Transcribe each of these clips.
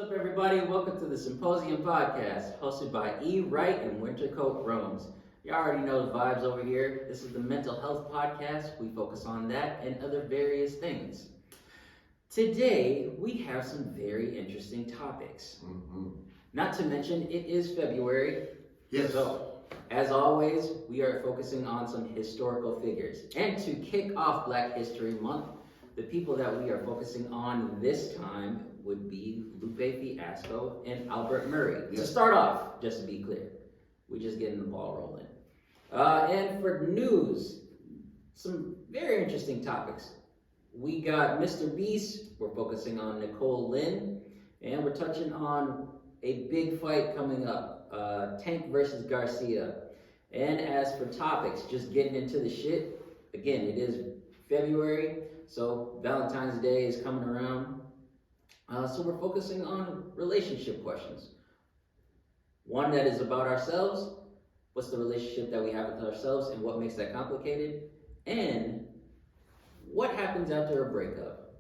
up, everybody? Welcome to the Symposium podcast, hosted by Wright and Wintercoat Rome's. You already know the vibes over here. This is the mental health podcast. We focus on that and other various things. Today, we have some very interesting topics. Not to mention, it is February. Yes. So, as always, we are focusing on some historical figures. And to kick off Black History Month, the people that we are focusing on this time would be Lupe Fiasco and Albert Murray. Yes. To start off, just to be clear, we're just getting the ball rolling. And for news, some very interesting topics. We got Mr. Beast, we're focusing on Nicole Lynn, and we're touching on a big fight coming up, Tank versus Garcia. And as for topics, just getting into the shit, again, it is February, so Valentine's Day is coming around. So we're focusing on relationship questions. One that is about ourselves, what's the relationship that we have with ourselves and what makes that complicated? And what happens after a breakup?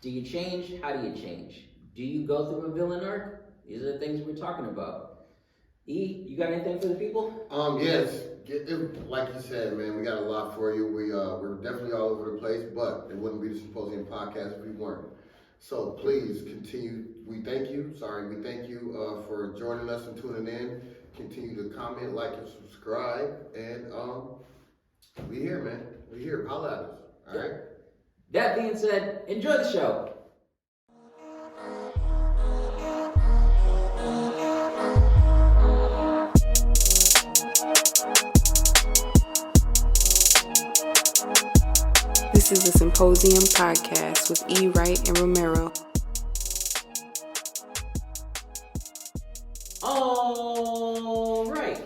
Do you change? How do you change? Do you go through a villain arc? These are the things we're talking about. E, you got anything for the people? Yes. Like you said, man, we got a lot for you. We're definitely all over the place, but it wouldn't be the Symposium podcast if we weren't. So please continue. We thank you for joining us and tuning in. Continue to comment, like, and subscribe. And we here, man. We here. Holla at us. All right. That being said, enjoy the show. This is the Symposium podcast with E. Wright and Romero. All right.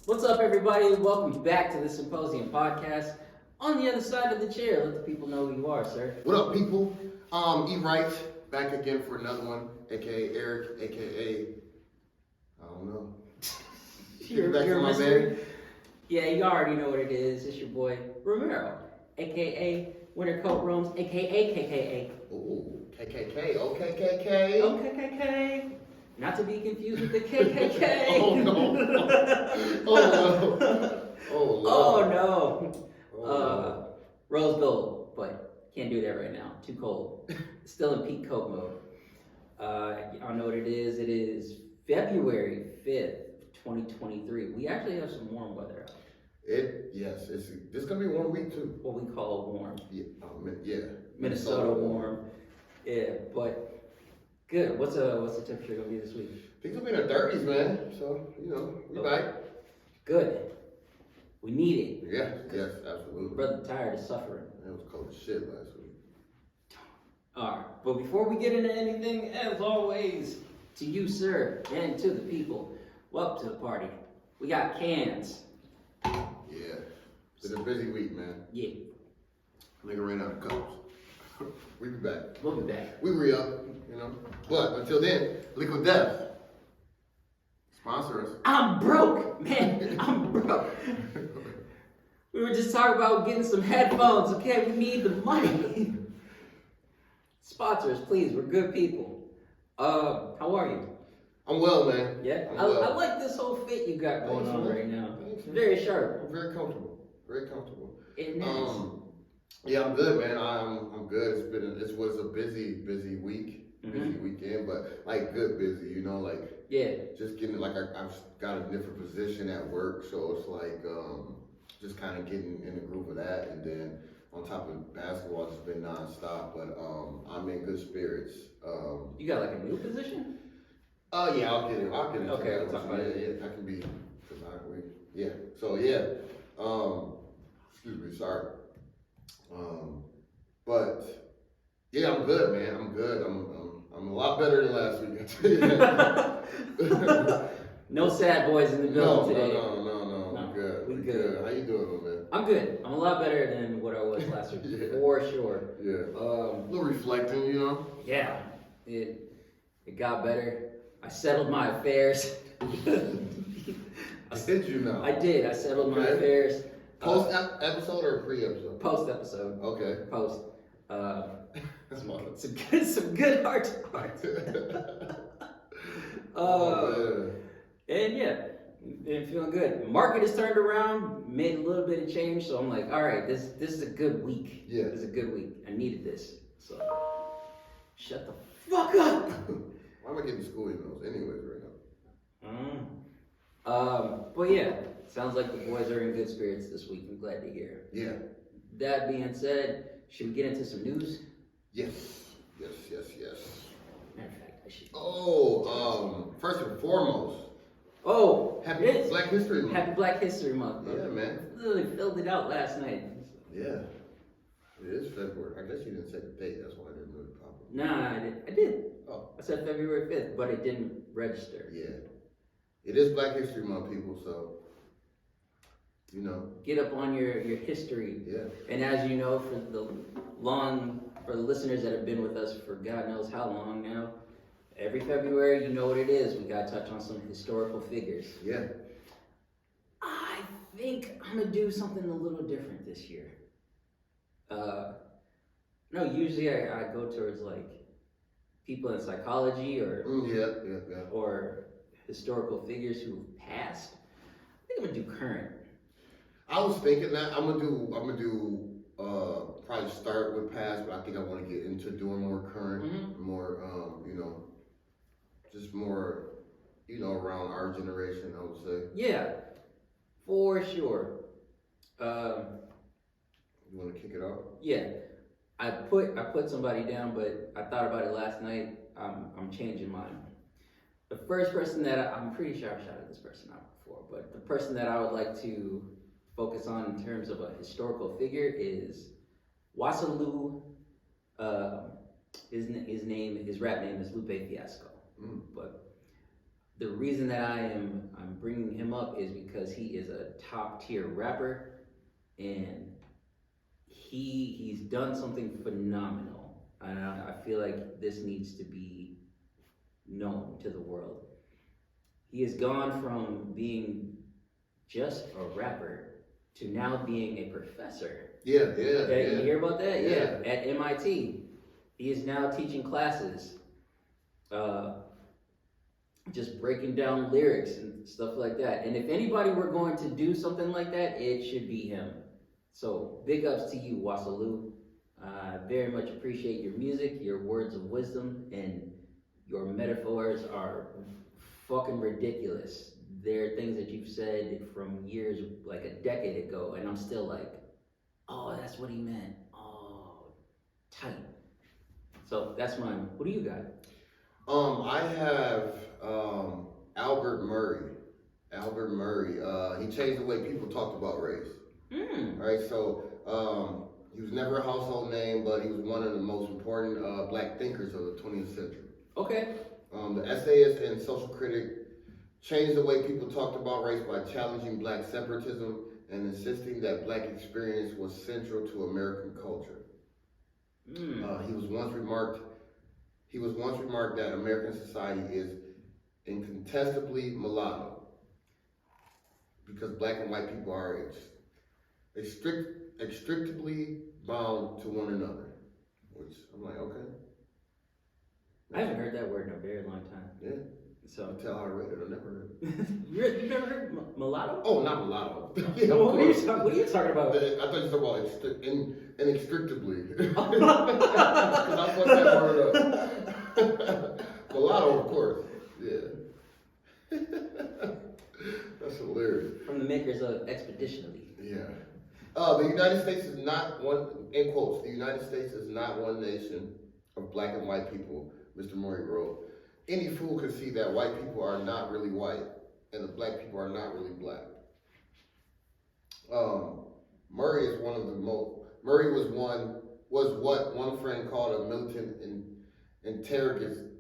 What's up, everybody? Welcome back to the Symposium podcast. On the other side of the chair, let the people know who you are, sir. What up, people? E. Wright, back again for another one, aka Eric, aka I don't know. You're my mystery. man. Yeah, you already know what it is. It's your boy Romero, aka Wintercoat Rome's, aka KKA. Ooh, KKK, OKKK. Oh, KKK. Not to be confused with the KKK. Oh no. Oh no. Oh no. Oh no. Oh, no. Rose gold, but can't do that right now. Too cold. Still in peak coat mode. I know what it is. It is February 5th, 2023. We actually have some warm weather out. Yes, this is gonna be a warm week too. What we call warm. Yeah. Minnesota warm. Yeah, but good. What's the temperature gonna be this week? Things will be in the 30s, man. So, we back. Good. We need it. Yes, absolutely. Brother, tired of suffering. It was cold as shit last week. Alright, but before we get into anything, as always, to you, sir, and to the people, welcome to the party. We got cans. Yeah. It's been a busy week, man. Yeah. Nigga ran out of cups. We be back. We'll be back. We re-up, But until then, Liquid Death. Sponsor us. I'm broke, man. I'm broke. We were just talking about getting some headphones, okay? We need the money. Sponsor us, please. We're good people. How are you? I'm well, man. Yeah? I'm I well. like this whole fit you got going Thanks, on man. right now. Thanks, man. Very sharp. I'm very comfortable. Very comfortable. It is. Yeah, I'm good, man. I'm good. It was a busy week. Busy Mhm. weekend, but like good busy, Yeah. just getting I've got a different position at work, so it's like just kind of getting in the groove of that, and then on top of basketball, it's been nonstop. But I'm in good spirits. You got like a new position? Yeah, I'll get into Okay, that. we'll talk about it. Yeah, I can be, yeah. So yeah, excuse me, sorry. But yeah, I'm good, man. I'm good. I'm a lot better than last week. I tell you that. No sad boys in the building today. No. No, We're good. we We're good. good. How you doing, man? I'm good. I'm a lot better than what I was last week, Yeah. for sure. Yeah. A little reflecting, Yeah, it got better. I settled my affairs. Did you know? I did. I settled my Okay. affairs. Post episode or pre episode? Post episode. Okay. Post. some good heart to heart. And yeah, been feeling good. Market has turned around, made a little bit of change, so I'm like, all right, this is a good week. Yeah. This is a good week. I needed this. So shut the fuck up. Why am I getting school emails anyways right now? But yeah, sounds like the boys are in good spirits this week. I'm glad to hear. Yeah. That being said, should we get into some news? Yes. Matter of fact, I should. First and foremost. Happy Black History Month. Happy Black History Month. Yeah, man. Literally filled it out last night. Yeah. It is February. I guess you didn't say the date. That's why I didn't really pop up. Nah, I did. Oh. I said February 5th, but it didn't register. Yeah. It is Black History Month, people, so, you know. Get up on your history. Yeah. And as you know, for the listeners that have been with us for God knows how long now, every February, you know what it is. We got to touch on some historical figures. Yeah. I think I'm going to do something a little different this year. No, usually I go towards like people in psychology or or historical figures who passed. I think I'm going to do current. I was thinking that I'm gonna do probably start with past, but I think I want to get into doing more current, more just more around our generation, I would say. Yeah, for sure. You want to kick it off? Yeah, I put somebody down, but I thought about it last night. I'm changing mine. The first person that I'm pretty sure I've shouted this person out before, but the person that I would like to focus on in terms of a historical figure is Wasalu. His rap name is Lupe Fiasco. But the reason that I'm bringing him up is because he is a top tier rapper, and he's done something phenomenal, and I feel like this needs to be known to the world. He has gone from being just a rapper to now being a professor. Yeah. You hear about that? Yeah. At MIT. He is now teaching classes, just breaking down lyrics and stuff like that. And if anybody were going to do something like that, it should be him. So big ups to you, Wasalu. I very much appreciate your music, your words of wisdom, and your metaphors are fucking ridiculous. There are things that you've said from years, like a decade ago, and I'm still like, oh, that's what he meant. Oh, tight. So that's mine. What do you got? I have Albert Murray. He changed the way people talked about race. All right, so he was never a household name, but he was one of the most important black thinkers of the 20th century. Okay. The essayist and social critic changed the way people talked about race by challenging black separatism and insisting that black experience was central to American culture. He was once remarked that American society is incontestably mulatto because black and white people are inextricably bound to one another. Which I'm like, okay. I haven't heard that word in a very long time. Yeah. So I'll tell how I read it. I never heard it. You've never heard mulatto? Oh, not mulatto. Yeah, what are you talking about? I thought you were talking about inextricably. Because I fucked that word up. Mulatto, of course. Yeah. That's hilarious. From the makers of Expeditionally. Yeah. The United States is not one, in quotes, the United States is not one nation of black and white people, Mr. Murray wrote. Any fool can see that white people are not really white and the black people are not really black. Murray was what one friend called a militant integratist.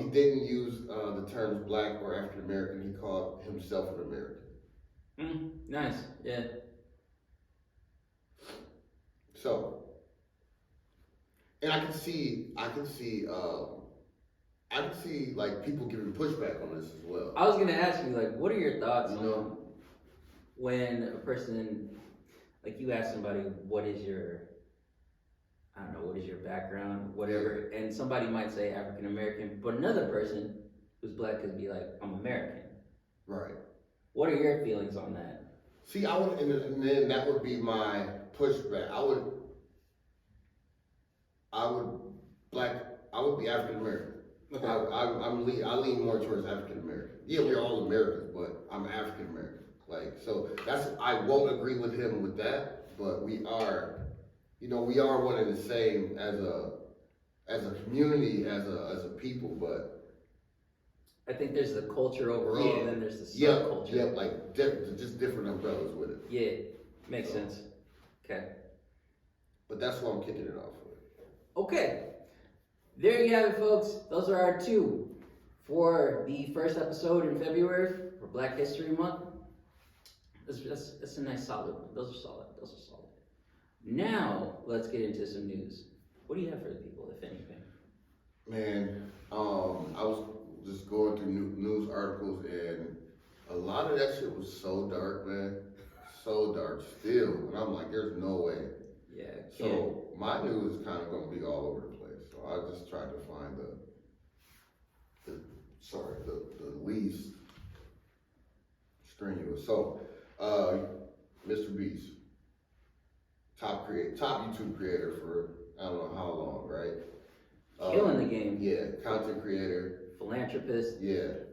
He didn't use the terms black or African American. He called himself an American. Nice, yeah. So, and I can see like people giving pushback on this as well. I was gonna ask you, like, what are your thoughts on when a person, like you ask somebody, what is your, I don't know, what is your background, whatever, and somebody might say African American, but another person who's black could be like, I'm American. Right. What are your feelings on that? See, I would, and then that would be my pushback. I would be African American. Okay. I lean more towards African American. Yeah, we're all Americans, but I'm African American. Like, so I won't agree with him with that, but we are one and the same as a community, as a people, but. I think there's the culture overall, and then there's the subculture. Yeah, like just different umbrellas with it. Yeah, makes sense. Okay. But that's what I'm kicking it off with. Okay. There you have it, folks. Those are our two for the first episode in February for Black History Month. That's a nice solid one. Those are solid. Now, let's get into some news. What do you have for the people, if anything? Man, I was just going through news articles, and a lot of that shit was so dark, man. So dark still. And I'm like, there's no way. Yeah. So my news is kind of going to be all over the place. So I just tried to find the least strenuous. So, Mr. Beast, top YouTube creator for I don't know how long, right? Killing the game. Yeah, content creator. Philanthropist. Yeah.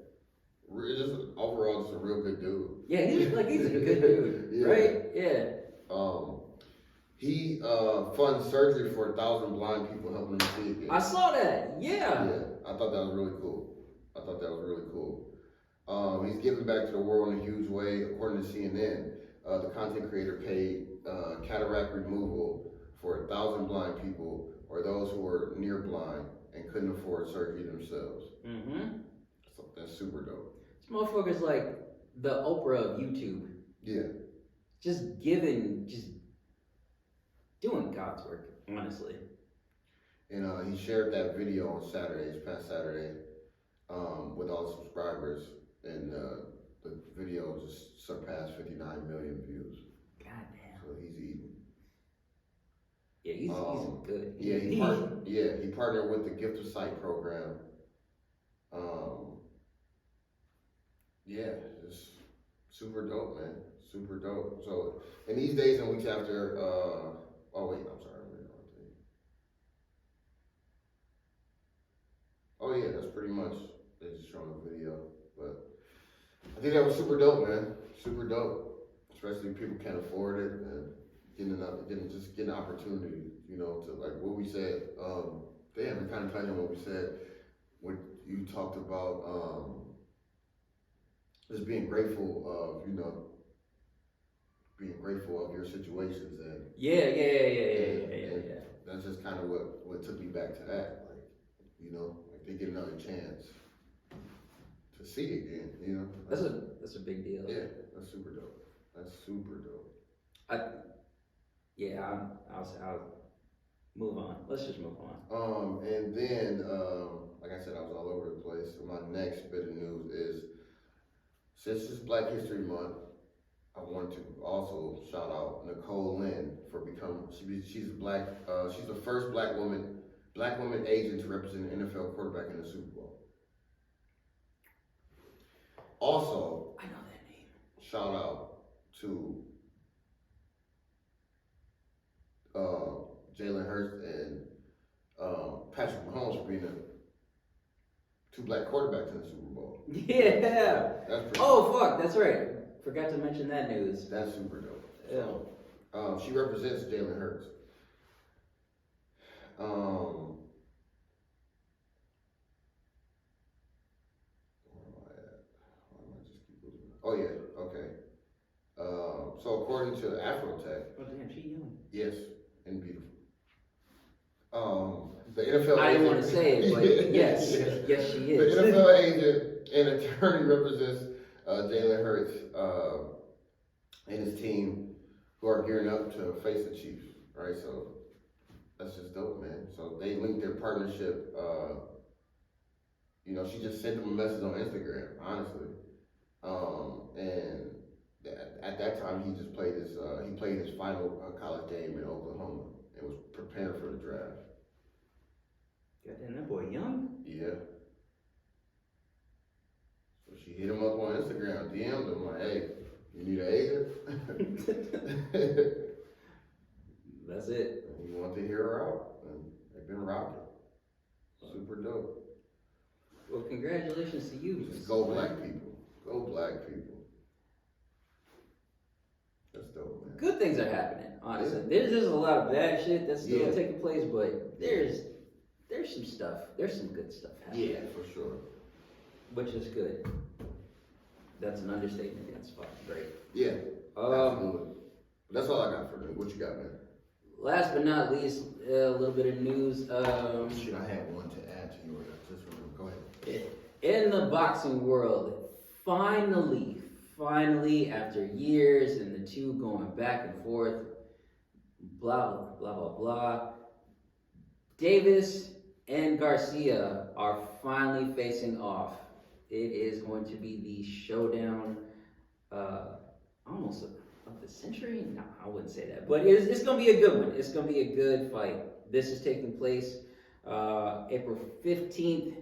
Overall, just a real good dude. Yeah, he's a good dude, Yeah. right? Yeah. He funds surgery for 1,000 blind people, helping them see again. I saw that. Yeah. Yeah, I thought that was really cool. He's giving back to the world in a huge way. According to CNN, the content creator paid cataract removal for 1,000 blind people or those who were near blind and couldn't afford surgery themselves. Mm-hmm. So that's super dope. This motherfucker's like the Oprah of YouTube. Yeah. Just doing God's work, honestly. And he shared that video on this past Saturday, with all the subscribers, and the video just surpassed 59 million views. Goddamn. So he's eating. Yeah, he's good. He partnered with the Gift of Sight program. Just super dope, man. Super dope. So, in these days and weeks after, I'm sorry, I'm reading the wrong thing. Oh yeah, that's pretty much, they just showing a video, but I think that was super dope, man. Super dope. Especially if people can't afford it and getting opportunity, to like what we said. It kind of ties on what we said when you talked about just being grateful of, being grateful of your situations and Yeah. that's just kind of what took me back to that, like they get another chance to see again, That's a big deal. Yeah, that's super dope. I'll move on. Let's just move on. And then, like I said, I was all over the place. So my next bit of news is, since it's Black History Month, I want to also shout out Nicole Lynn for she's the first black woman agent to represent an NFL quarterback in the Super Bowl. Also, I know that name. shout out to Jalen Hurts and Patrick Mahomes for being two black quarterbacks in the Super Bowl. Yeah. That's Fuck, that's right. Forgot to mention that news. That's super dope. Yeah. She represents Jalen Hurts. Where am I at? Why am I just keep losing? Oh yeah, okay. So according to Afrotech, Oh damn, she young. yes, and beautiful. The NFL. I didn't want to say it, but yes, yes she is. The NFL agent and attorney represents Jalen Hurts and his team, who are gearing up to face the Chiefs, right? So that's just dope, man. So they linked their partnership. She just sent them a message on Instagram, honestly, and At that time, he just played his final college game in Oklahoma and was preparing for the draft. Goddamn, that boy young. Yeah. So she hit him up on Instagram, DM'd him like, "Hey, you need an agent?" That's it. And he wanted to hear her out, and they've been rocking. Super dope. Well, congratulations to you. Just go black people. Go black people. That's dope, man. Good things are happening, honestly. There's just a lot of bad shit that's still taking place, but there's some stuff. There's some good stuff happening. Yeah, for sure. Which is good. That's an understatement. That's fucking great. Yeah. Absolutely. That's all I got for you. What you got, man? Last but not least, a little bit of news. Shit, I had one to add to yours. I just remember. Go ahead. In the boxing world, finally, after years and the two going back and forth, blah, blah, blah, blah, Davis and Garcia are finally facing off. It is going to be the showdown, almost of the century? No, I wouldn't say that. But it's going to be a good one. It's going to be a good fight. This is taking place April 15th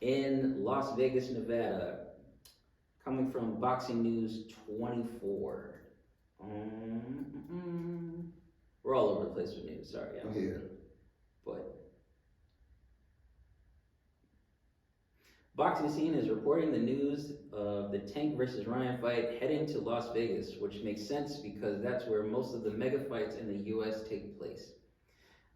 in Las Vegas, Nevada. Coming from Boxing News 24. We're all over the place with news. Sorry. Yeah. But Boxing Scene is reporting the news of the Tank versus Ryan fight heading to Las Vegas, which makes sense because that's where most of the mega fights in the U.S. take place.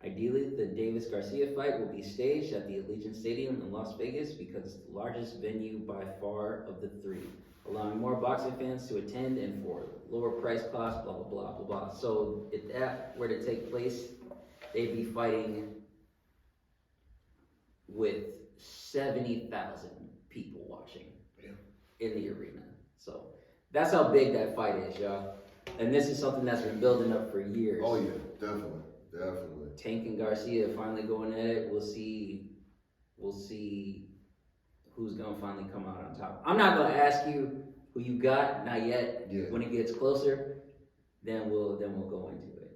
Ideally, the Davis-Garcia fight will be staged at the Allegiant Stadium in Las Vegas because it's the largest venue by far of the three, allowing more boxing fans to attend and for lower price costs, blah, blah, blah, blah, blah. So if that were to take place, they'd be fighting with 70,000 people watching in the arena. So that's how big that fight is, y'all. And this is something that's been building up for years. Oh yeah, definitely. Tank and Garcia finally going at it. We'll see who's gonna finally come out on top. I'm not gonna ask you who you got, not yet. Yeah. When it gets closer, then we'll go into it.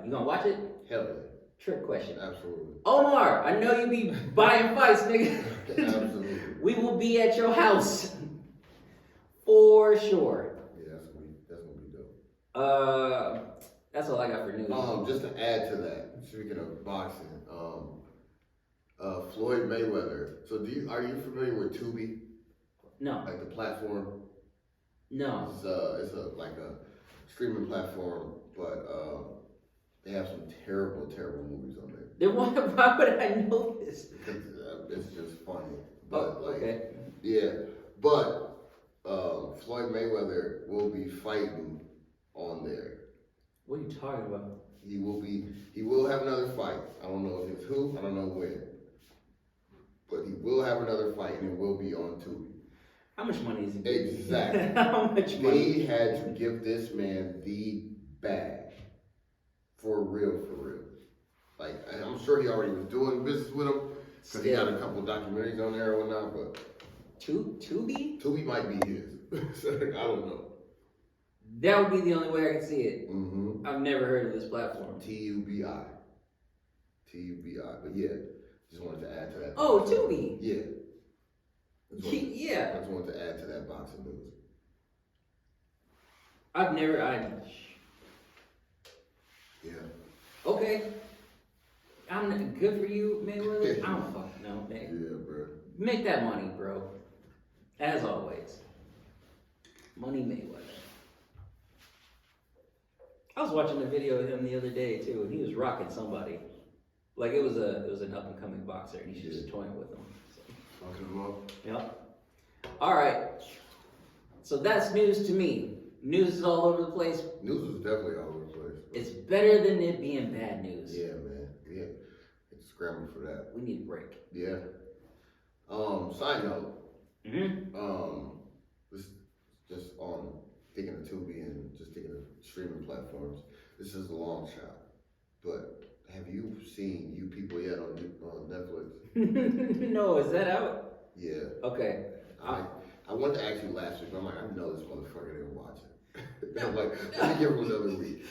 You gonna watch it? Hell yeah. Trick question. Absolutely. Omar, I know you be buying fights, nigga. Absolutely. We will be at your house for sure. Yeah, that's gonna be dope. That's all I got for news. Just to add to that, speaking of boxing, Floyd Mayweather. So are you familiar with Tubi? No. Like the platform? No. It's like a streaming platform, but they have some terrible movies on there. Then why would I know this? Because it's just funny. But okay. Yeah. But Floyd Mayweather will be fighting on there. What are you talking about? He will have another fight. I don't know if it's who, I don't know when. But he will have another fight and it will be on Tubi. How much money is he getting? Exactly. How much money? They had to give this man the bag. For real. Like, I'm sure he already was doing business with him. Because he got a couple documentaries on there and whatnot, but... Tubi? Tubi might be his. I don't know. That would be the only way I could see it. Mm-hmm. I've never heard of this platform. Tubi. But yeah, just wanted to add to that. Oh, Tubi. Yeah. Yeah. I just wanted to add to that boxing news. Yeah. Okay. I'm good for you, Mayweather. I don't fucking know, man. Yeah, bro. Make that money, bro. As always. Money Mayweather. I was watching a video of him the other day too, and he was rocking somebody. Like it was an up and coming boxer, and he's just toying with him. So. Fucking him up. Yep. All right. So that's news to me. News is all over the place. News is definitely all over the place. It's better than it being bad news. Yeah, man. Yeah. It's scrambling for that. We need a break. Yeah. Side note. This just on thinking of Tubi and just thinking of streaming platforms. This is a long shot, but have you seen You People yet on Netflix? No, is that out? Yeah. Okay. I I wanted to ask you last week, but I'm like, I know this motherfucker didn't watch it. I'm like, let me give him another week.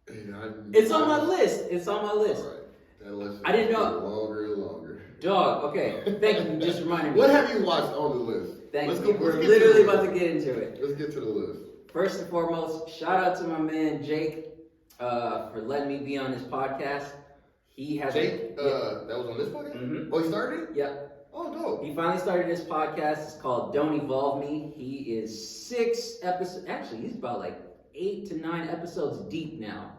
It's on my list. It's on my list. All right. That list I didn't know. Longer and longer. Dog, okay. Thank you. You just reminded me. What have you watched on the list? Thank you. We're literally about to get into it. Let's get to the list. First and foremost, shout out to my man Jake for letting me be on his podcast. He has Jake, that was on this podcast? Mm-hmm. Oh, he started it? Yep. Oh, dope. He finally started his podcast. It's called Don't Evolve Me. He is 6 episodes. Actually, he's about like 8 to 9 episodes deep now.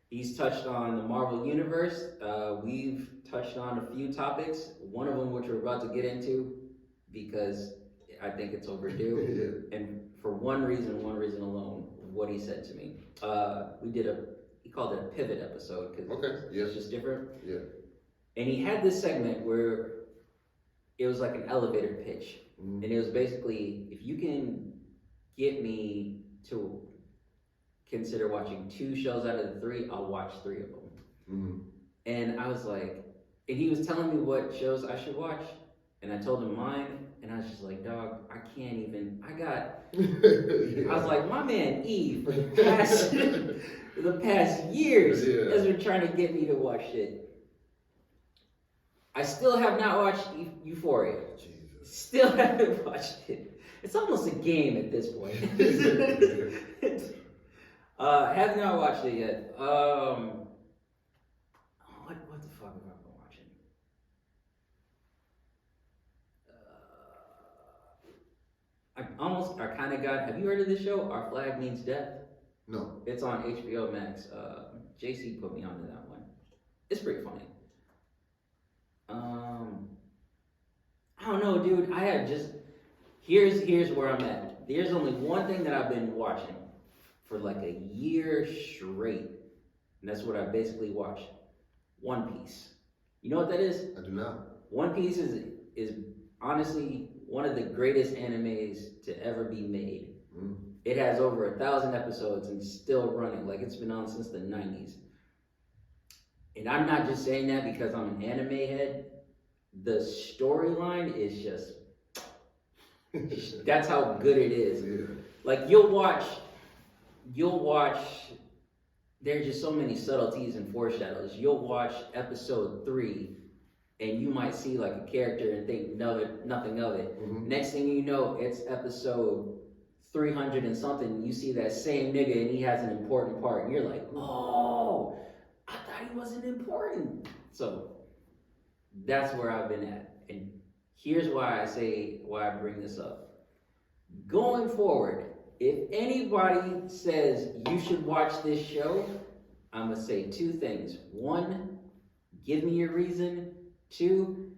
He's touched on the Marvel Universe. We've touched on a few topics. One of them, which we're about to get into, because I think it's overdue. Yeah. And for one reason alone, what he said to me. He called it a pivot episode, because it's just different. Yeah. And he had this segment where it was like an elevator pitch. Mm-hmm. And it was basically, if you can get me to consider watching 2 shows out of the 3, I'll watch 3 of them. Mm-hmm. And I was like, and he was telling me what shows I should watch. And I told him mine, and I was just like, dog, I can't even, Yeah. I was like, my man E, for the past years, has been trying to get me to watch shit. I still have not watched Euphoria. Jesus. Still haven't watched it. It's almost a game at this point. Have not watched it yet. What the fuck have I been watching? I kind of got. Have you heard of this show? Our Flag Means Death. No. It's on HBO Max. JC put me onto that one. It's pretty funny. I don't know, dude. I have just here's where I'm at. There's only one thing that I've been watching for like a year straight, and that's what I basically watched. One Piece. You know what that is? I do not. One Piece is honestly one of the greatest animes to ever be made. Mm. It has over 1,000 episodes and still running. Like, it's been on since the 90s. And I'm not just saying that because I'm an anime head. The storyline is just, that's how good it is. Yeah. Like, you'll watch, there's just so many subtleties and foreshadows. You'll watch episode 3 and you might see like a character and think nothing of it. Mm-hmm. Next thing you know, it's episode 300 and something, and you see that same nigga and he has an important part, and you're like, oh, I thought he wasn't important. So that's where I've been at. And here's why I bring this up. Going forward, if anybody says you should watch this show, I'm gonna say 2 things. 1, give me your reason. 2,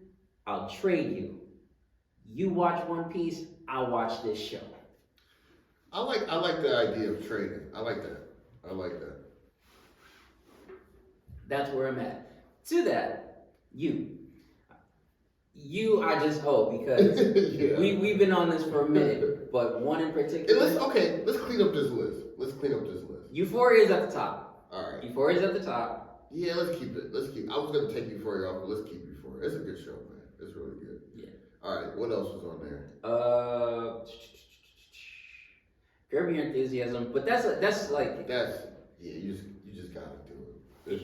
I'll trade you. You watch One Piece, I'll watch this show. I like the idea of trading. I like that. That's where I'm at. To that, you I just hope, because yeah. we've been on this for a minute, but one in particular. Let's clean up this list. Euphoria is at the top. All right. Euphoria is at the top. Yeah, let's keep it. I was gonna take Euphoria off, but let's keep Euphoria. It's a good show, man. It's really good. Yeah. All right. What else was on there? Curb Your Enthusiasm, but that's you just gotta do it.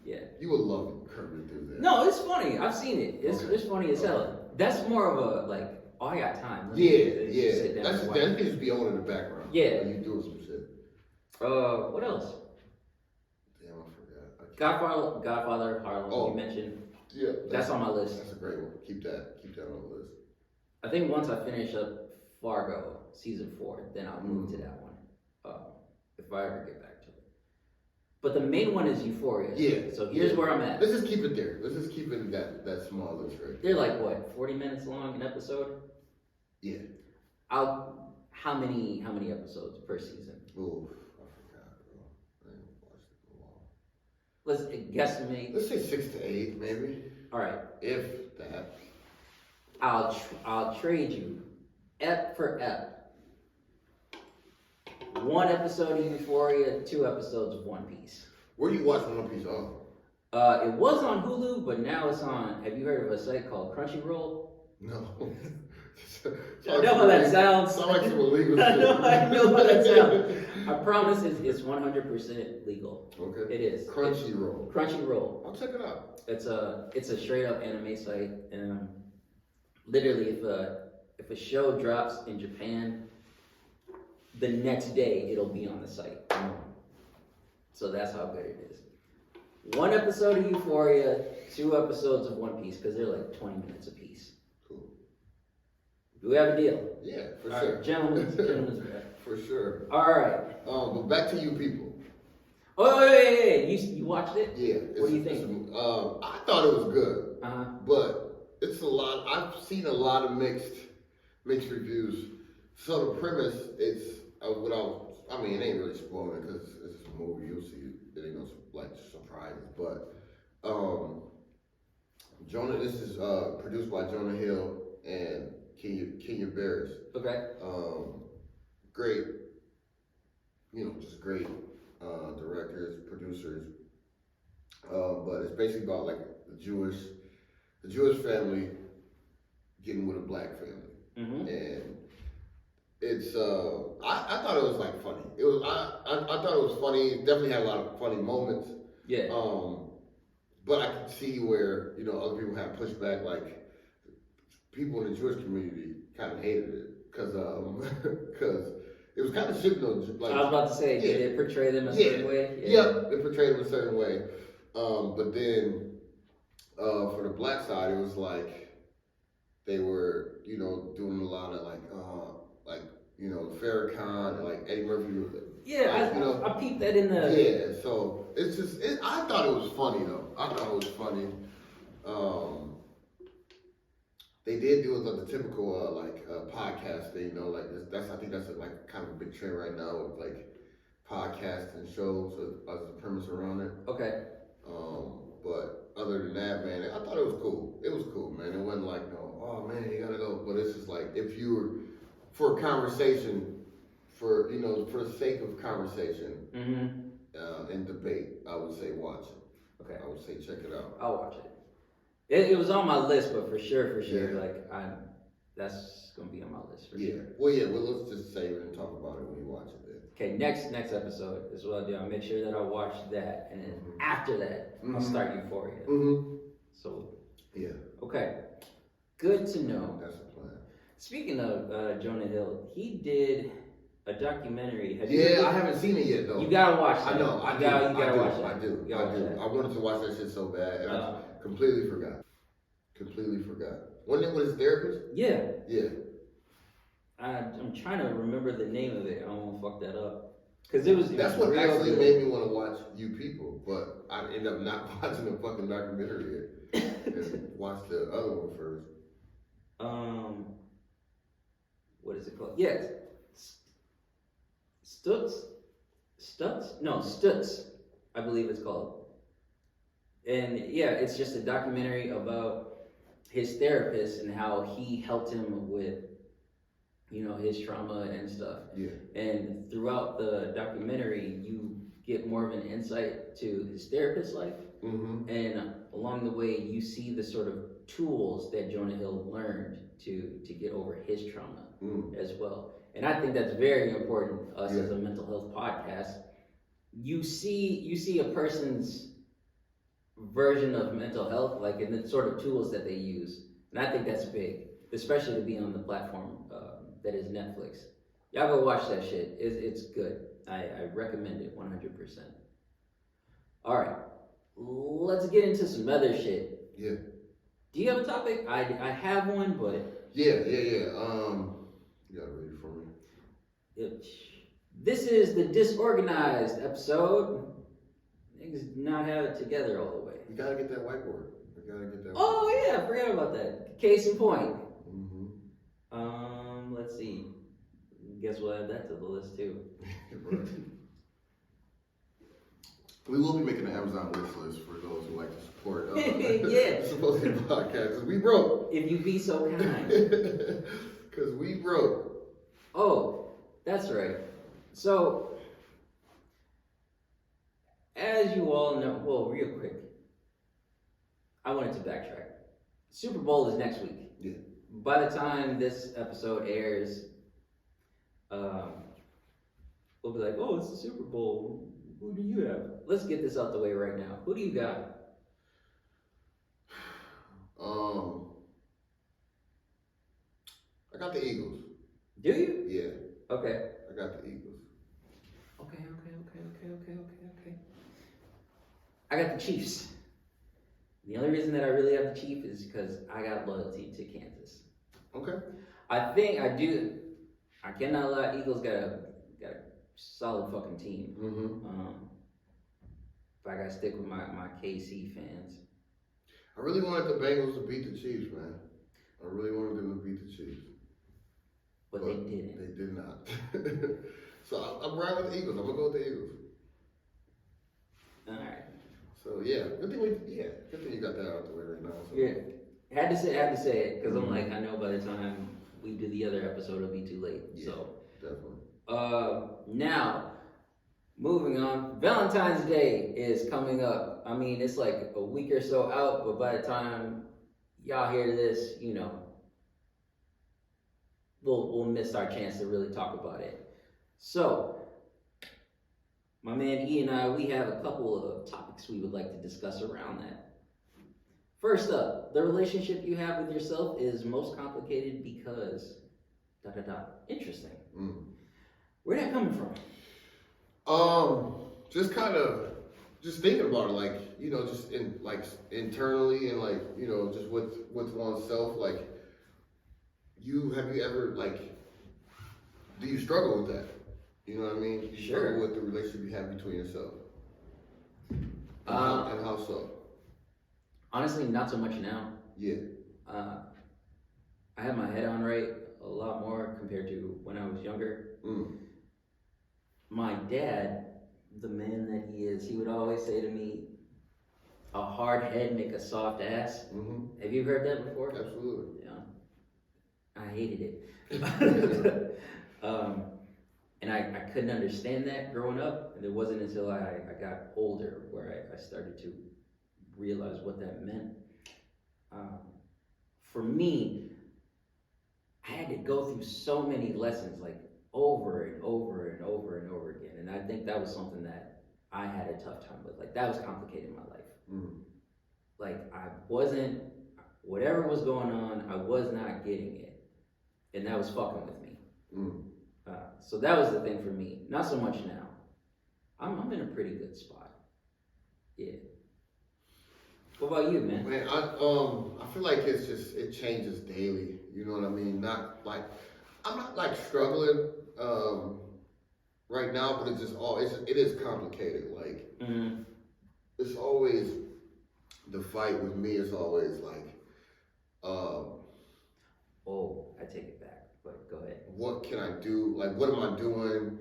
Yeah. You would love it, Curb Your Enthusiasm. No, it's funny. I've seen it. It's funny as hell. That's more of a like, oh, I got time. Yeah. That can just be on in the background. Yeah. Like you doing some shit. What else? Damn, I forgot. Godfather Harlem. You mentioned. Yeah. That's on my list. That's a great one. Keep that on the list. I think once I finish up Fargo season 4, then I'll move to that one. If I ever get back to it. But the main one is Euphoria. Yeah. So here's where I'm at. Let's just keep it there. Let's just keep it in that small list right there. They're like what, 40 minutes long an episode? Yeah. How many episodes per season? Oh, I forgot, bro. I ain't watched it in a while. Let's guesstimate. Let's say 6 to 8, maybe. All right. If that. I'll trade you ep for ep. 1 episode of Euphoria, 2 episodes of One Piece. Where do you watch One Piece on? It was on Hulu, but now it's on. Have you heard of a site called Crunchyroll? No. I know how that sounds. Sound like some illegal I shit. know how that sounds. I promise it's 100% legal. Okay. It is. Crunchyroll. Crunchyroll. I'll check it out. It's a straight up anime site, and literally if a show drops in Japan, the next day it'll be on the site. So that's how good it is. 1 episode of Euphoria, 2 episodes of One Piece, because they're like 20 minutes a piece. Cool. Do we have a deal? Yeah, for All sure. right, gentlemen's bet. For sure. All right. But back to you people. Oh, yeah. You watched it? Yeah. What do you think? I thought it was good. But it's a lot. I've seen a lot of mixed reviews. So the premise is I mean, it ain't really spoiling because it's a movie. You'll see it. It ain't no like surprises. But this is produced by Jonah Hill and Kenya Barris. Okay. Great. Just great directors, producers. But it's basically about like the Jewish family getting with a black family. Mm-hmm. And it's I thought it was like funny. It was I thought it was funny. It definitely had a lot of funny moments. Yeah. But I could see where other people had pushback. Like people in the Jewish community kind of hated it because it was kind of shitting on. Like, I was about to say, did it portray them a certain way? Yeah, it portrayed them a certain way. But then for the black side, it was like they were doing a lot of like Farrakhan and like Eddie Murphy. Yeah, I peeped that in the. Yeah, so it's just I thought it was funny though. I thought it was funny. They did do the typical podcast thing, like I think that's like kind of a big trend right now with like podcasts and shows as the premise around it. Okay. But other than that, man, I thought it was cool. It was cool, man. It wasn't like oh man, you gotta go. But it's just like if you were for a conversation, for the sake of conversation and debate, I would say watch it. Okay. I would say check it out. I'll watch it. It was on my list, but for sure, Yeah. like that's gonna be on my list for sure. Well, yeah. Well, let's just save it and talk about it when you watch it. Then. Okay, next episode is what I'll do. I'll make sure that I watch that, and then after that, I'll start Euphoria. Mm-hmm. So. Yeah. Okay. Good to know. That's the plan. Speaking of Jonah Hill, he did a documentary. I haven't seen it yet though. You gotta watch that. I know. You gotta watch that. I do. I wanted to watch that shit so bad, and I completely forgot. Wasn't it with his therapist? Yeah. Yeah. I'm trying to remember the name of it. I don't want to fuck that up. Cause it was. That's what actually made me want to watch You People, but I ended up not watching the fucking documentary yet, and watched the other one first. What is it called? Yes. Stutz, I believe it's called. And yeah, it's just a documentary about his therapist and how he helped him with, his trauma and stuff. Yeah. And throughout the documentary, you get more of an insight to his therapist's life. Mm-hmm. And along the way, you see the sort of tools that Jonah Hill learned to get over his trauma as well. And I think that's very important to us as a mental health podcast. You see a person's version of mental health, like in the sort of tools that they use. And I think that's big, especially to be on the platform that is Netflix. Y'all go watch that shit. It's good. I recommend it 100%. All right, let's get into some other shit. Yeah. Do you have a topic? I have one, but... Yeah. You gotta read it for me. This is the disorganized episode. Niggas do not have it together all the way. You gotta get that whiteboard. Oh yeah, I forgot about that. Case in point. Mm-hmm. Let's see. Guess we'll add that to the list too. Right. We will be making an Amazon wish list for those who like to support yeah. the Symposium podcast. Because we broke. If you be so kind. Because we broke. Oh, that's right. So, as you all know, well, real quick, I wanted to backtrack. Super Bowl is next week. Yeah. by the time this episode airs, we'll be like, oh, it's the Super Bowl. Who do you have? Let's get this out the way right now. Who do you got? I got the Eagles. Do you? Yeah, Okay. I got the Eagles. Okay. I got the Chiefs. The only reason that I really have the Chiefs is because I got loyalty to Kansas. Okay. I think I do. I cannot lie. Eagles got a solid fucking team. But I gotta stick with my KC fans. I really wanted the Bengals to beat the Chiefs, man. I really wanted them to beat the Chiefs. But they didn't. They did not. So I'm riding with the Eagles. I'm gonna go with the Eagles. All right. So yeah, good thing you got that out the way right now. So. Yeah, had to say it because I'm like, I know by the time we do the other episode, it'll be too late. Yeah, so definitely. Now moving on, Valentine's Day is coming up. I mean, it's like a week or so out, but by the time y'all hear this, you know, we'll miss our chance to really talk about it. So, my man E and I, we have a couple of topics we would like to discuss around that. First up, the relationship you have with yourself is most complicated because ... Interesting. Where'd that come from? Just thinking about it, like, you know, just internally and like, you know, just with oneself, like, have you ever, like, do you struggle with that? You know what I mean? You struggle with the relationship you have between yourself. And how so? Honestly, not so much now. Yeah. I have my head on right a lot more compared to when I was younger. My dad, the man that he is, he would always say to me, a hard head make a soft ass. Have you heard that before? Absolutely. Yeah. I hated it. And I couldn't understand that growing up. And it wasn't until I got older where I started to realize what that meant. For me, I had to go through so many lessons, like over and over and over and over again. And I think that was something that I had a tough time with. Like, that was complicated in my life. Like, whatever was going on, I was not getting it. And that was fucking with me. So that was the thing for me. Not so much now. I'm in a pretty good spot. Yeah. What about you, man? Man, I feel like it changes daily. You know what I mean? Not like, I'm not like struggling right now, but it is complicated. Like, it's always, the fight with me is always like, I take it back, but go ahead. What can I do? Like, what am I doing?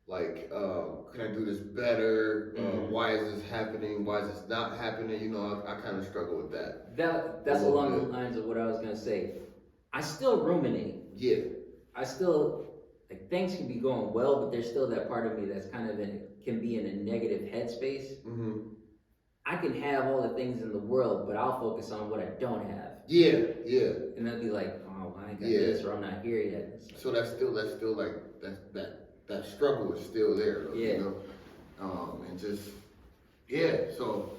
Like, can I do this better? Why is this happening? Why is this not happening? You know, I kind of struggle with that. That's along the lines of what I was gonna say. I still ruminate. Yeah. I still, like, things can be going well, but there's still that part of me that's kind of can be in a negative headspace. I can have all the things in the world, but I'll focus on what I don't have. Yeah. And I'll be like, oh, I ain't got this, or I'm not here yet. So that's still like that struggle is still there, though, you know. And just so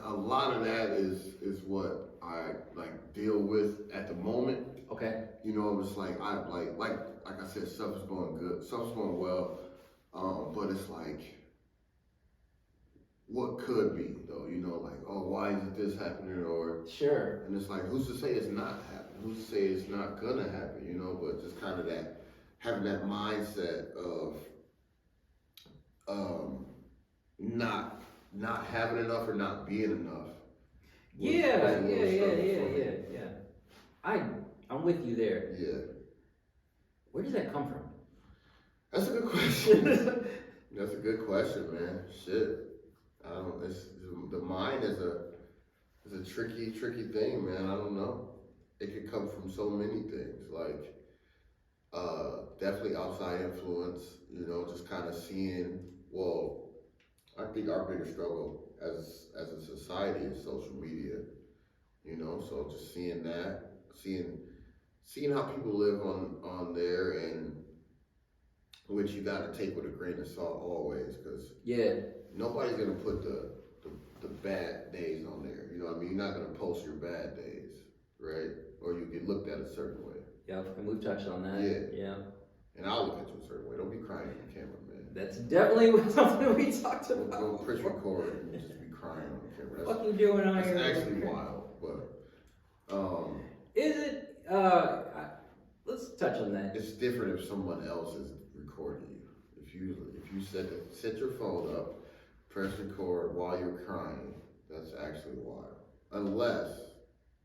a lot of that is what I like deal with at the moment. Okay. You know, it's like like I said, stuff is going good, stuff's going well, but it's like, what could be though? You know, like, oh, why is this happening? Or sure. And it's like, who's to say it's not happening? Who's to say it's not gonna happen? You know, but just kind of that, having that mindset of not having enough or not being enough. Yeah. I'm with you there. Yeah. Where does that come from? That's a good question. That's a good question, man. Shit. I don't. The mind is a tricky thing, man. I don't know. It could come from so many things, like definitely outside influence. You know, just kind of seeing. Well, I think our biggest struggle as a society is social media. You know, so just seeing seeing how people live on there, and which you got to take with a grain of salt always, because nobody's gonna put the bad days on there. You know what I mean? You're not gonna post your bad days, right? Or you get looked at a certain way. Yeah, and we've touched on that. Yeah. And I'll look at you a certain way. Don't be crying on the camera, man. That's definitely something we talked about. Don't press record and just be crying on the camera. What you doing on here? That's actually wild, but is it? Let's touch on that. it's different if someone else is recording you. If you set your phone up, press record while you're crying, that's actually wild. Unless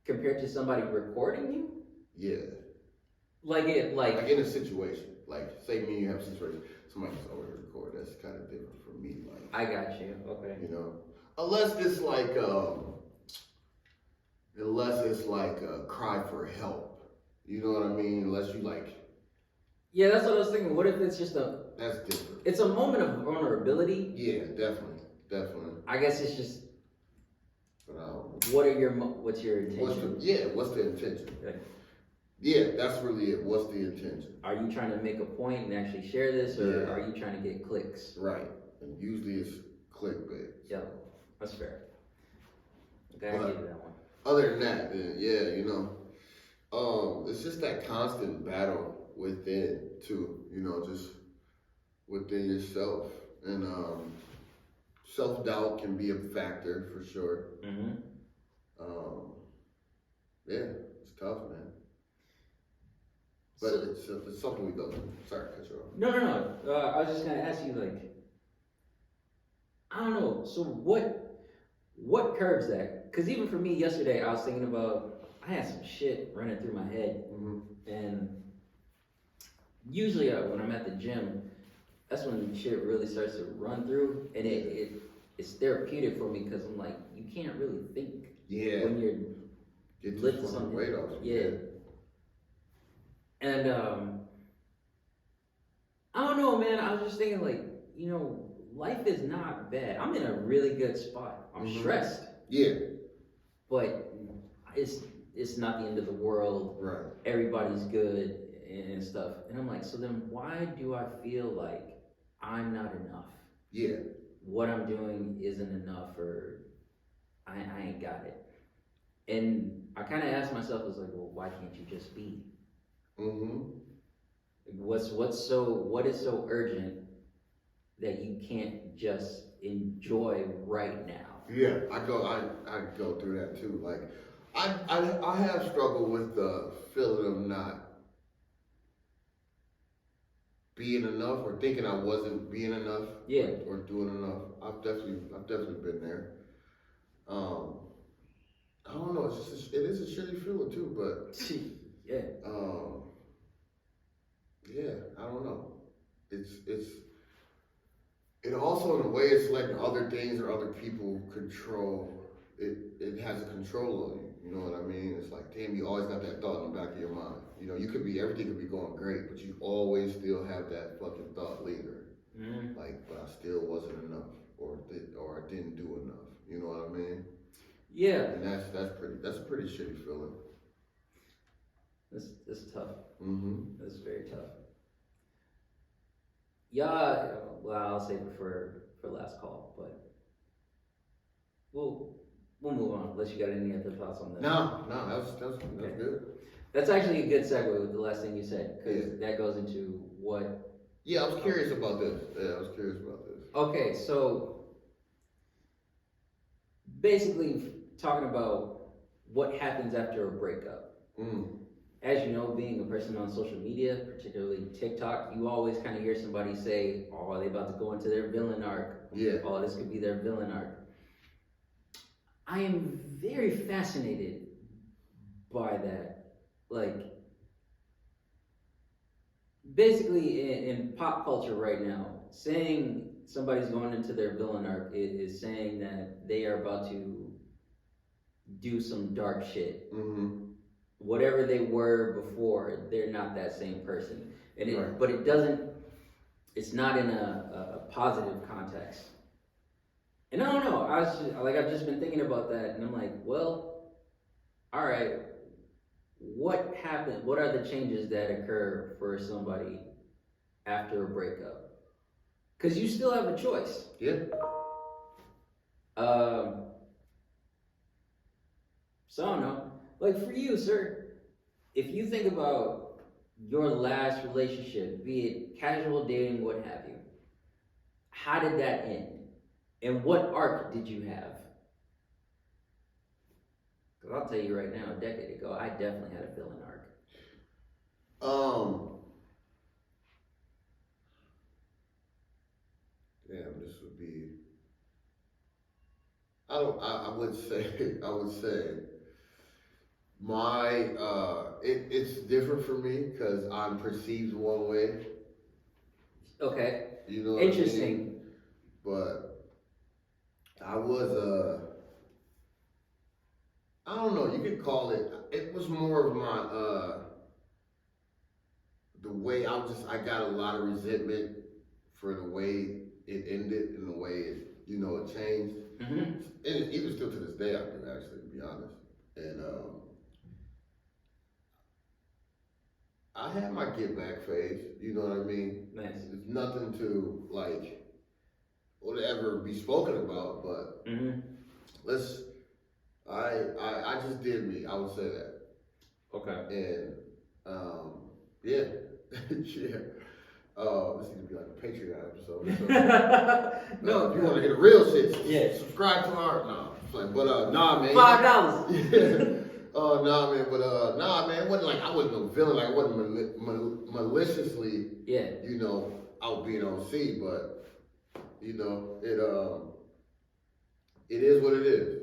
compared to somebody recording you. Yeah. Like in a situation. Like say me and you have a situation, somebody's over to record. That's kind of different for me. Like I got you. Okay. You know, unless it's like a cry for help. You know what I mean? Unless you like. Yeah, that's what I was thinking. What if it's just That's different. It's a moment of vulnerability. Yeah, definitely. I guess it's just. But I don't know. What's your intention? What's the intention? Okay. Yeah, that's really it. What's the intention? Are you trying to make a point and actually share this, or are you trying to get clicks? Right. And usually it's clickbait. Yeah, that's fair. Okay, I give you that one. Other than that, then, yeah, you know, it's just that constant battle within too. You know, just within yourself, and self-doubt can be a factor for sure. Mm-hmm. Yeah, it's tough, man. But it's something we go through. Sorry to cut you off. No. I was just gonna ask you, like, I don't know. So what curbs that? Because even for me yesterday, I was thinking about, I had some shit running through my head, and usually when I'm at the gym, that's when shit really starts to run through, and it's therapeutic for me because I'm like, you can't really think when you're lifting something. Weight off. Yeah. And I don't know, man. I was just thinking, like, you know, life is not bad. I'm in a really good spot. I'm stressed. Yeah. But it's not the end of the world. Right. Everybody's good and stuff. And I'm like, so then why do I feel like I'm not enough? Yeah. What I'm doing isn't enough, or I ain't got it. And I kind of asked myself, I was like, well, why can't you just be? What is so urgent that you can't just enjoy right now? Yeah, I go through that too. Like, I have struggled with the feeling of not being enough, or thinking I wasn't being enough. Yeah. Or doing enough. I've definitely been there. I don't know. It is a shitty feeling too, but yeah. Yeah, I don't know. It also, in a way, it's letting other things or other people control. It has a control on you. You know what I mean? It's like, damn, you always got that thought in the back of your mind. You know, everything could be going great, but you always still have that fucking thought linger. Like, but I still wasn't enough, or I didn't do enough. You know what I mean? Yeah. And that's a pretty shitty feeling. It's tough. It's very tough. Yeah, well, I'll save it for last call, but we'll move on unless you got any other thoughts on this. No, that was good. That's actually a good segue with the last thing you said, because that goes into what. Yeah, I was curious about this. Okay, so basically talking about what happens after a breakup. As you know, being a person on social media, particularly TikTok, you always kind of hear somebody say, oh, are they about to go into their villain arc? Yeah. Oh, this could be their villain arc. I am very fascinated by that. Like, basically in pop culture right now, saying somebody's going into their villain arc is saying that they are about to do some dark shit. Whatever they were before, they're not that same person. And but it's not in a positive context. And I don't know, I've just been thinking about that, and I'm like, well, all right, what happened? What are the changes that occur for somebody after a breakup? Because you still have a choice. Yeah. So I don't know. Like for you, sir, if you think about your last relationship, be it casual dating, what have you, how did that end? And what arc did you have? Because I'll tell you right now, a decade ago, I definitely had a villain arc. Damn, this would be. I would say. I would say. My it's different for me because I'm perceived one way. Okay. You know. Interesting. What I mean? But I was I don't know. You could call it. It was more of my the way I got a lot of resentment for the way it ended and the way it it changed. Mm-hmm. And even still to this day, I do actually, to be honest. And I had my get back phase. You know what I mean? Nice. It's nothing to like whatever be spoken about, but let's. I just did me. I would say that. Okay. And yeah, yeah. This needs to be like a Patreon episode. So, No, if you want to hear the real shit, yeah. subscribe to our but nah, man. $5. Nah, man. But nah, man. It wasn't like I wasn't no villain. Like I wasn't maliciously, out being OC. But it is what it is.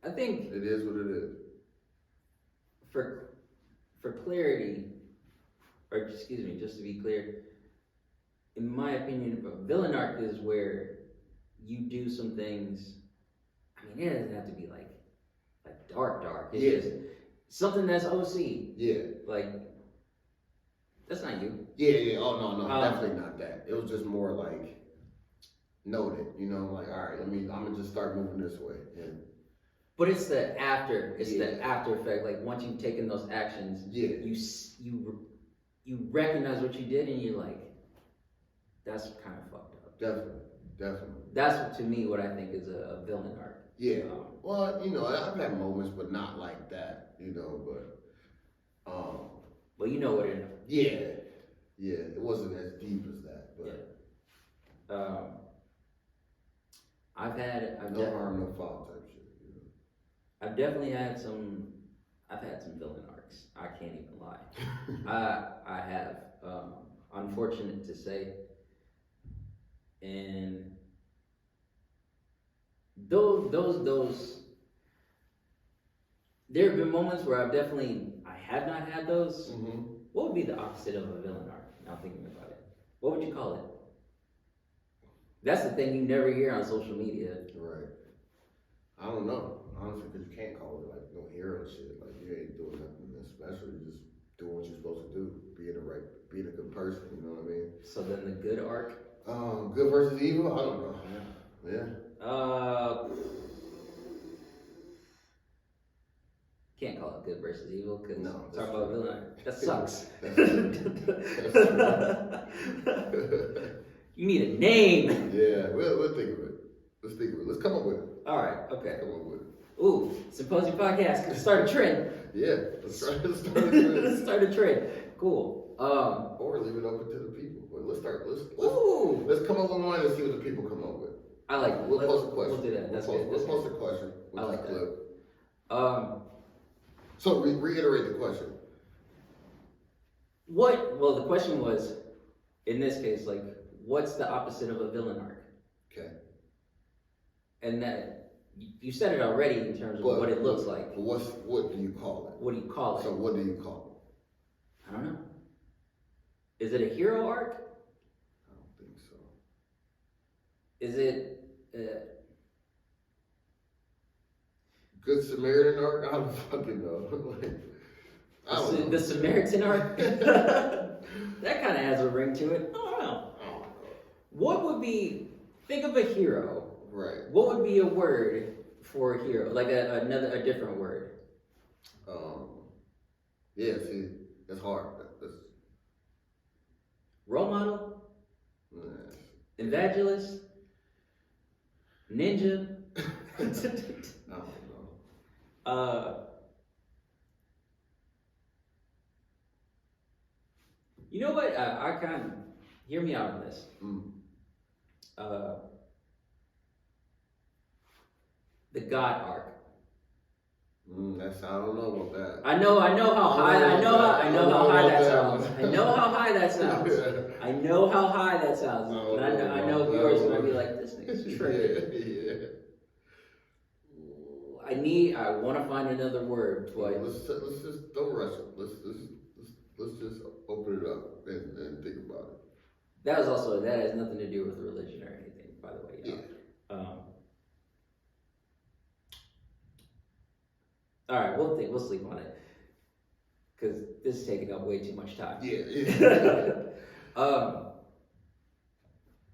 I think It is what it is. for clarity, or excuse me, just to be clear, in my opinion, a villain arc is where you do some things. I mean, it doesn't have to be like dark. It's just something that's OC. Yeah. Like, that's not you. Yeah. Oh no, definitely not that. It was just more like noted. Like all right, I'm gonna just start moving this way. And but it's the after. It's the after effect. Like once you've taken those actions, you recognize what you did, and you're like, that's kind of fucked up. Definitely. That's to me what I think is a villain arc. Yeah. Well, I've had moments, but not like that. But well, you know what it is. Yeah. It wasn't as deep as that, but I've no harm, no foul type shit. I've definitely had some. I've had some villain arcs. I can't even lie. I have. Unfortunate to say. And those. There have been moments where I have not had those. Mm-hmm. What would be the opposite of a villain arc? Now thinking about it, what would you call it? That's the thing you never hear on social media. Right. I don't know, honestly, because you can't call it like no hero shit. Like you ain't doing nothing special. You're just doing what you're supposed to do. Being a good person. You know what I mean? So then the good arc. Good versus evil. I don't know. Yeah. Can't call it good versus evil because talk true. about villain arc. That sucks. That's true. You need a name. Yeah, we'll think of it. Let's think of it. Let's come up with it. All right. Okay. Come up with it. Ooh, Symposium podcast. Let's start a trend. Yeah. Let's start a trend. Let's start a trend. Cool. Or leave it open to the people. But let's come up with one and see what the people come up with. I like it. We'll post a question. We'll do that. Let's post a question. I like that. So reiterate the question. Well, the question was, in this case, like, what's the opposite of a villain arc? Okay. And that you said it already in terms of what it looks like. What do you call it? What do you call it? So what do you call it? I don't know. Is it a hero arc? I don't think so. Is it Good Samaritan arc? I don't fucking know. the Samaritan arc? That kind of has a ring to it. I don't know. What would be? Think of a hero. Right. What would be a word for a hero? Like a different word. Yeah, see, that's hard. That's Role model, uh, evangelist, ninja. I don't know. uh, you know what? I kind of hear me out on this. Uh, the God arc. That's I don't know about that. I know how high. I know how high that sounds. I know how high that sounds. I know how high that sounds. And I know viewers might be like, this nigga's tripping. Yeah. I want to find another word, but Let's just don't rush it. Let's just open it up and think about it. that has nothing to do with religion or anything, by the way. Yeah. All right, we'll sleep on it because this is taking up way too much time. Yeah.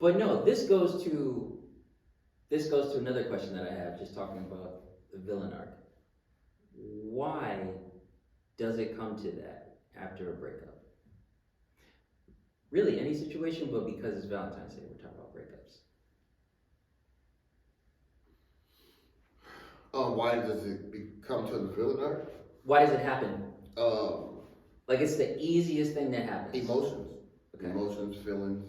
But no, this goes to another question that I have, just talking about the villain arc. Why does it come to that after a breakup? Really, any situation, but because it's Valentine's Day, we're talking about breakups. Why does it come to the villain arc? Why does it happen? Um, Like it's the easiest thing that happens. Emotions. Okay. Emotions, feelings.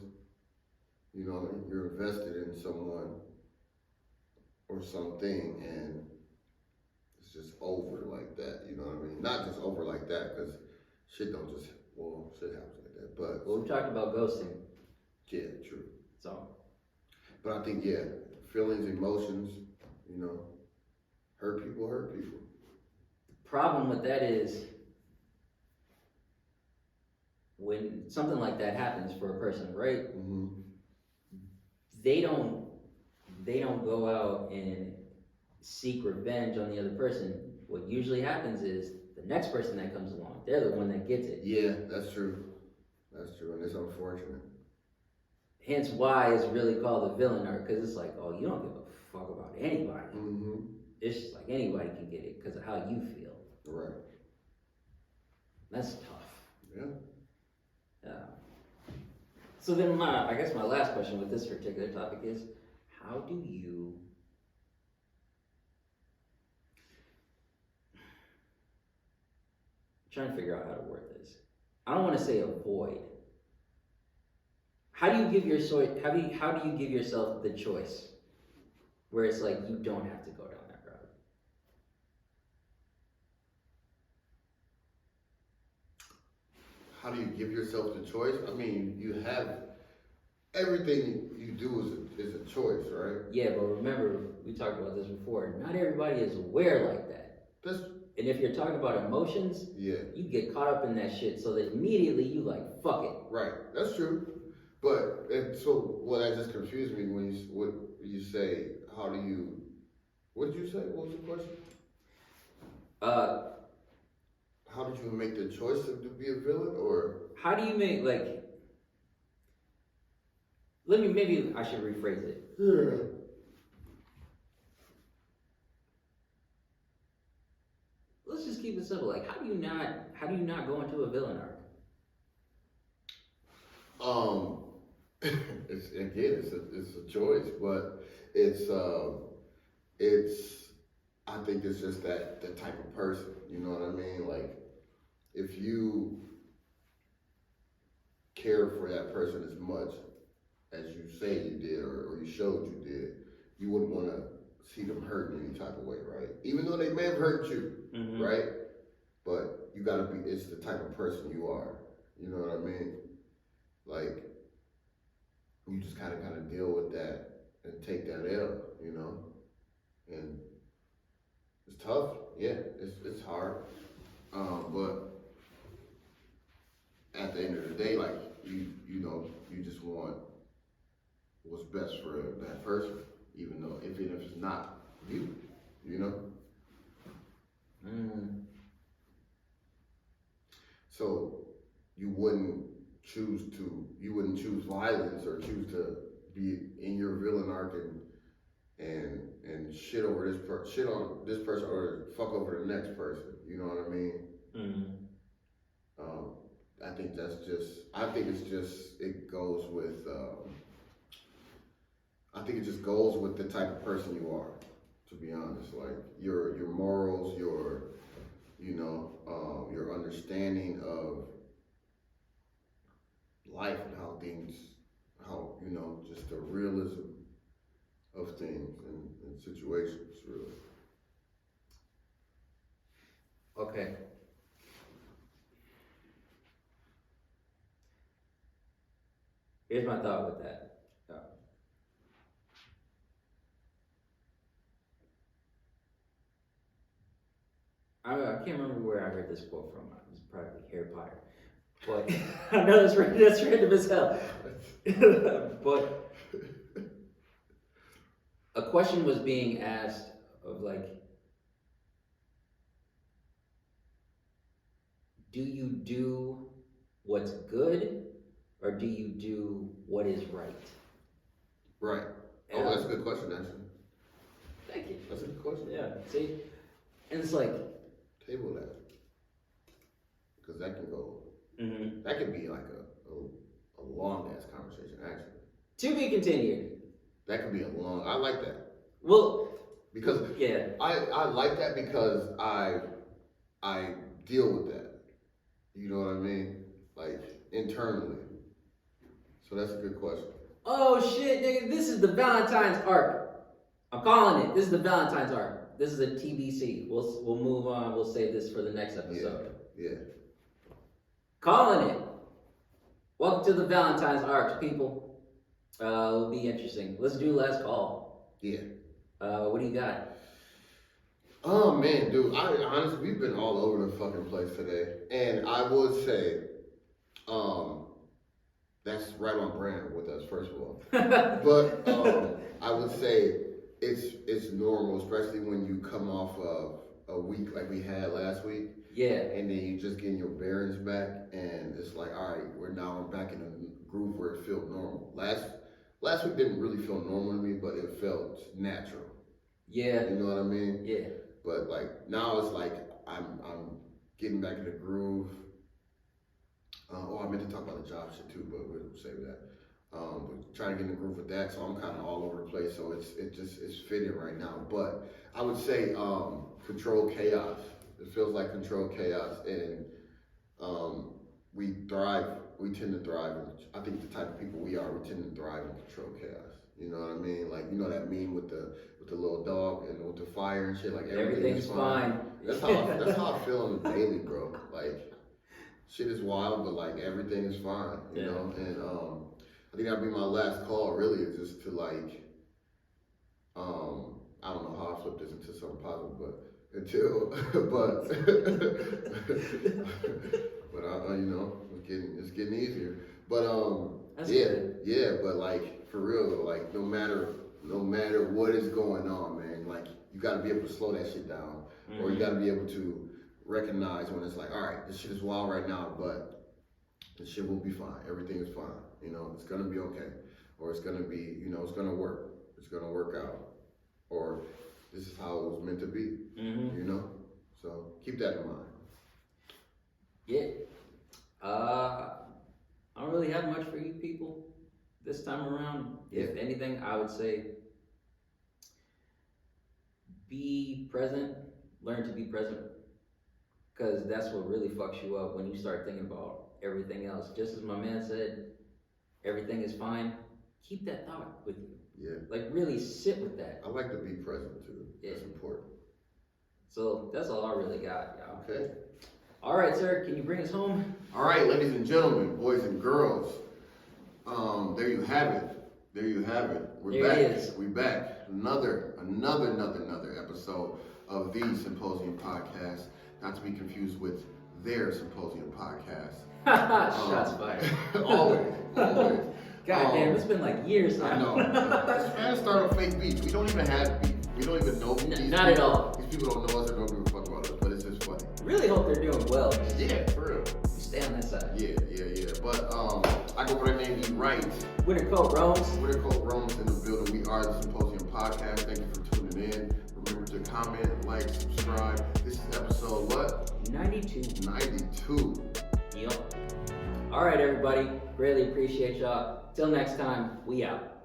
You know, you're invested in someone or something, and it's just over like that. You know what I mean? Not just over like that, because shit don't just shit happens like that. But Well, we talked about ghosting, yeah, true. so But I think feelings, emotions. You know, hurt people. problem with that is when something like that happens for a person, right? Mm-hmm. They don't go out and seek revenge on the other person. What usually happens is the next person that comes along, they're the one that gets it. Yeah, that's true. That's true, and it's unfortunate. Hence why it's really called the villain arc, because it's like, oh, you don't give a fuck about anybody. Mm-hmm. It's just like anybody can get it because of how you feel. Right. That's tough. Yeah. So then I guess my last question with this particular topic is, how do you trying to figure out how to word this. I don't want to say avoid. How do you give yourself the choice where it's like you don't have to go down that road? How do you give yourself the choice? I mean, you have everything you do is a choice, right? Yeah, but remember, we talked about this before. Not everybody is aware like that. And if you're talking about emotions, you get caught up in that shit so that immediately you like, fuck it. Right, that's true. But, so, that just confused me when you say, how do you, what did you say? What was the question? How did you make the choice to be a villain, or? How do you make, like, maybe I should rephrase it. Yeah. Let's just keep it simple. Like, how do you not go into a villain arc? It's a choice, but I think it's just that type of person. You know what I mean? Like, if you care for that person as much as you say you did, or you showed you did, you wouldn't want to see them hurt in any type of way, right? Even though they may have hurt you, right? But you gotta be, it's the type of person you are. You know what I mean? Like, you just kind of deal with that and take that L, you know? And it's tough, yeah, it's hard. But at the end of the day, like, you know, you just want what's best for that person, even if it's not you, you know? So you wouldn't choose violence or choose to be in your villain arc and shit over shit on this person or fuck over the next person. You know what I mean? I think it goes with, I think it just goes with the type of person you are, to be honest. Like, your morals, your understanding of life and just the realism of things and situations, really. Okay. Here's my thought with that. I can't remember where I heard this quote from. It was probably Harry Potter. But I know that's random as hell. But a question was being asked of like, do you do what's good or do you do what is right? Right. Oh, that's a good question, actually. Thank you. That's a good question. Yeah. See? And it's like, table that. Because that can go, mm-hmm. that can be like a long ass conversation, actually. To be continued. That could be I like that. Well, because yeah. I like that because I deal with that. You know what I mean? Like, internally. So that's a good question. Oh shit, nigga, this is the Valentine's arc. I'm calling it. This is the Valentine's arc. This is a TBC. We'll move on. We'll save this for the next episode. Yeah. Calling it. Welcome to the Valentine's arc, people. It'll be interesting. Let's do last call. Yeah. What do you got? Oh man, dude, honestly, we've been all over the fucking place today. And I would say, that's right on brand with us, first of all. But I would say it's normal, especially when you come off of a week like we had last week. Yeah. And then you just getting your bearings back, and it's like, all right, we're back in a groove where it felt normal. Last week didn't really feel normal to me, but it felt natural. Yeah. You know what I mean? Yeah. But like now it's like I'm getting back in the groove. I meant to talk about the job shit too, but we'll save that. But trying to get in the groove with that, so I'm kind of all over the place. So it's fitting right now. But I would say control chaos. It feels like control chaos, and we thrive. We tend to thrive. I think the type of people we are, we tend to thrive in control chaos. You know what I mean? Like, you know that meme with the little dog and with the fire and shit. Like everything's fine. That's how I feel on the daily, bro. Like, shit is wild, but like everything is fine. You know? And I think that'd be my last call. Really, is just to like, I don't know how I flip this into something positive, but it's getting easier. But but like for real though, like no matter what is going on, man, like you got to be able to slow that shit down, or you got to be able to recognize when it's like, all right, this shit is wild right now, but this shit will be fine. Everything is fine. You know, it's gonna be okay, or it's gonna be, you know, it's gonna work. It's gonna work out, or this is how it was meant to be. You know, so keep that in mind. Yeah. I don't really have much for you people this time around. Yeah. If anything, I would say be present. Learn to be present, because that's what really fucks you up when you start thinking about everything else. Just as my man said, everything is fine. Keep that thought with you. Yeah. Like really sit with that. I like to be present too. Yeah. That's important. So that's all I really got, y'all. Okay. All right, sir. Can you bring us home? All right, ladies and gentlemen, boys and girls. There you have it. There you have it. We're there back. It is. We're back. Another episode of the Symposium podcast. Not to be confused with their Symposium podcast. Shots fired. Always. God damn, it's been like years now. I know. Let's try to start a fake beef. We don't even have beef. We don't even know these people. Not at all. These people don't know us or don't give a fuck about us, but it's just funny. Really hope they're doing well. Yeah, for real. You stay on that side. Yeah. But I go by the name Wright. Winter coat roams. Winter coat roams in the building. We are the Symposium podcast. Thank you for tuning in. Remember to comment, like, subscribe. This is episode what? 92. 92. Yep. All right, everybody. Greatly appreciate y'all. Till next time, we out.